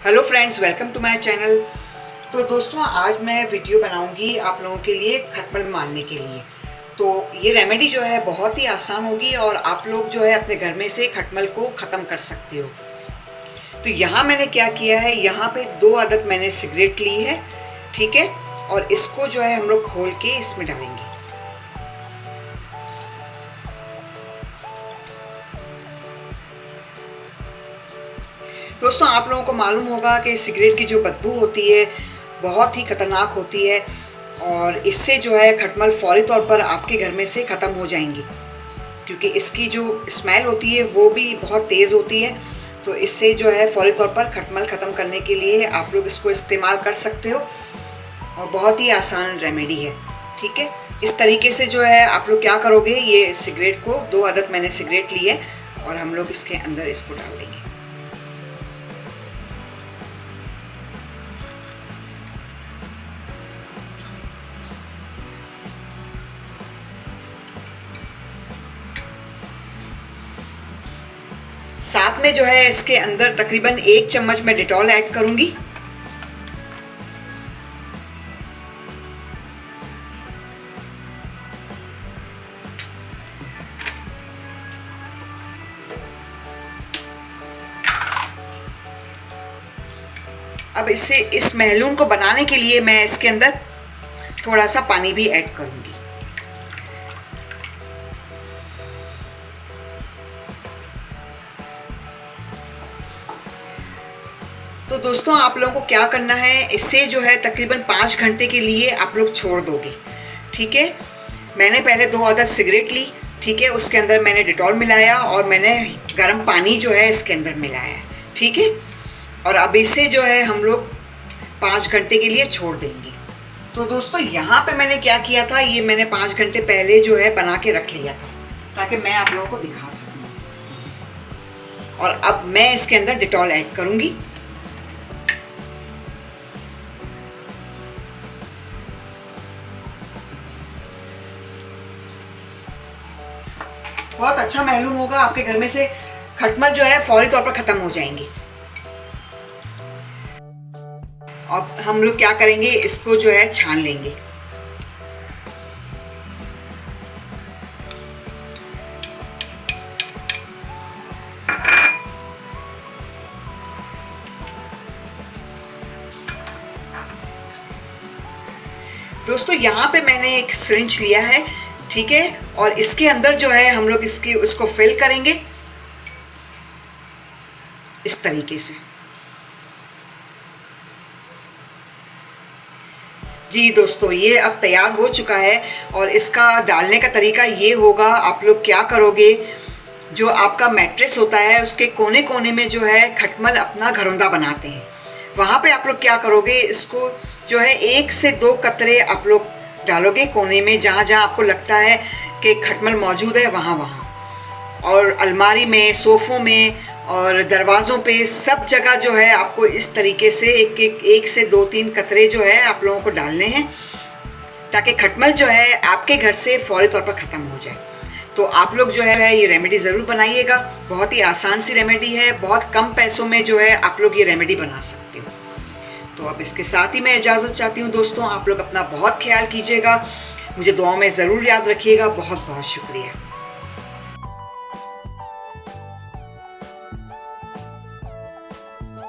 Hello friends, welcome to my channel. तो दोस्तों, आज मैं वीडियो बनाऊंगी आप लोगों के लिए खटमल मारने के लिए। तो ये रेमेडी जो है बहुत ही आसान होगी और आप लोग जो है अपने घर में से खटमल को ख़त्म कर सकते हो। तो यहाँ मैंने क्या किया है, यहाँ पे 2 अदद मैंने सिगरेट ली है, ठीक है। और इसको जो है हम लोग खोल के इसमें डालेंगे। दोस्तों, आप लोगों को मालूम होगा कि सिगरेट की जो बदबू होती है बहुत ही ख़तरनाक होती है और इससे जो है खटमल फौरी तौर पर आपके घर में से ख़त्म हो जाएंगी, क्योंकि इसकी जो स्मेल होती है वो भी बहुत तेज़ होती है। तो इससे जो है फौरी तौर पर खटमल ख़त्म करने के लिए आप लोग इसको इस्तेमाल कर सकते हो और बहुत ही आसान रेमेडी है, ठीक है। इस तरीके से जो है आप लोग क्या करोगे, ये सिगरेट को 2 अदद मैंने सिगरेट ली है और हम लोग इसके अंदर इसको डाल देंगे। साथ में जो है इसके अंदर तकरीबन 1 चम्मच मैं डिटॉल ऐड करूंगी। अब इस महलून को बनाने के लिए मैं इसके अंदर थोड़ा सा पानी भी ऐड करूंगी। तो दोस्तों, आप लोगों को क्या करना है, इससे जो है तकरीबन 5 घंटे के लिए आप लोग छोड़ दोगे, ठीक है। मैंने पहले 2 अदद सिगरेट ली, ठीक है। उसके अंदर मैंने डिटॉल मिलाया और मैंने गर्म पानी जो है इसके अंदर मिलाया, ठीक है। और अब इसे जो है हम लोग 5 घंटे के लिए छोड़ देंगे। तो दोस्तों, यहाँ पे मैंने क्या किया था, ये मैंने 5 घंटे पहले जो है बना के रख लिया था ताकि मैं आप लोगों को दिखा सकूँ। और अब मैं इसके अंदर डिटॉल ऐड करूँगी। बहुत अच्छा महलूम होगा, आपके घर में से खटमल जो है फौरी तौर पर ख़त्म हो जाएंगे। अब हम लोग क्या करेंगे, इसको जो है छान लेंगे। दोस्तों, यहाँ पे मैंने एक सिरिंज लिया है, ठीक है। और इसके अंदर जो है हम लोग इसको फिल करेंगे इस तरीके से। जी दोस्तों, ये अब तैयार हो चुका है और इसका डालने का तरीका ये होगा, आप लोग क्या करोगे, जो आपका मैट्रेस होता है उसके कोने कोने में जो है खटमल अपना घरौंदा बनाते हैं, वहाँ पे आप लोग क्या करोगे, इसको जो है 1 से 2 कतरे आप लोग डालोगे कोने में, जहाँ जहाँ आपको लगता है कि खटमल मौजूद है वहाँ वहाँ। और अलमारी में, सोफ़ों में और दरवाज़ों पे सब जगह जो है आपको इस तरीके से 1 से 2-3 कतरे जो है आप लोगों को डालने हैं, ताकि खटमल जो है आपके घर से फौरी तौर पर ख़त्म हो जाए। तो आप लोग जो है ये रेमेडी ज़रूर बनाइएगा। बहुत ही आसान सी रेमेडी है, बहुत कम पैसों में जो है आप लोग ये रेमेडी बना सकते हो। तो अब इसके साथ ही मैं इजाज़त चाहती हूँ दोस्तों। आप लोग अपना बहुत ख्याल कीजिएगा, मुझे दुआओं में ज़रूर याद रखिएगा। बहुत बहुत शुक्रिया।